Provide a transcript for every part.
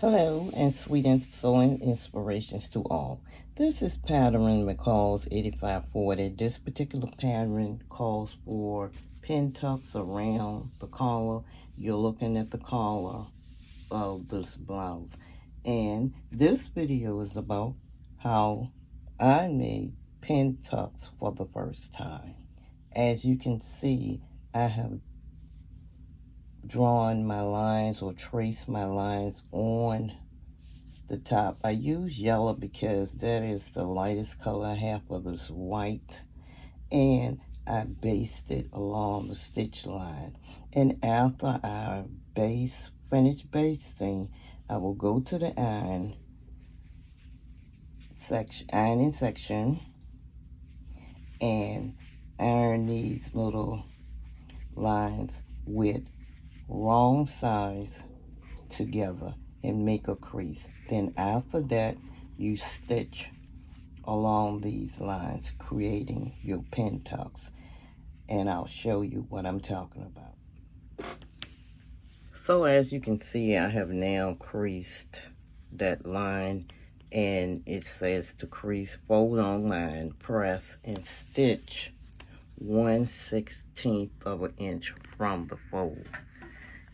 Hello and sweet and sewing inspirations to all. This is pattern McCall's 8540. This particular pattern calls for pin tucks around the collar. You're looking at the collar of this blouse. And this video is about how I made pin tucks for the first time. As you can see, I have drawn my lines or traced my lines on the top. I use yellow because that is the lightest color I have for this white, and I based it along the stitch line. And after I finish basting, I will go to the ironing section and iron these little lines with wrong sides together and make a crease. Then after that, you stitch along these lines, creating your pin tucks. And I'll show you what I'm talking about. So as you can see, I have now creased that line, and it says to crease, fold on line, press, and stitch 1/16 of an inch from the fold.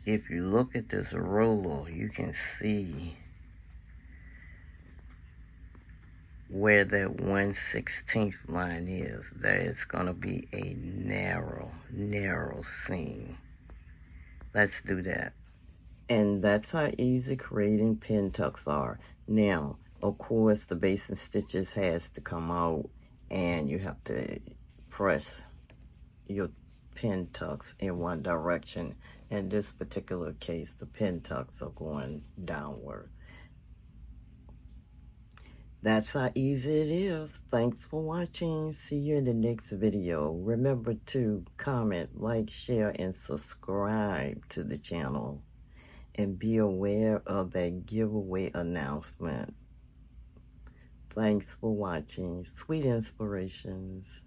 If you look at this roller, you can see where that 1/16 line is. There is going to be a narrow seam. Let's do that. And that's how easy creating pin tucks are. Now, of course, the basting stitches has to come out, and you have to press your pin tucks in one direction. In this particular case, the pin tucks are going downward. That's how easy it is. Thanks for watching. See you in the next video. Remember to comment, like, share, and subscribe to the channel. And be aware of that giveaway announcement. Thanks for watching. Sweet inspirations.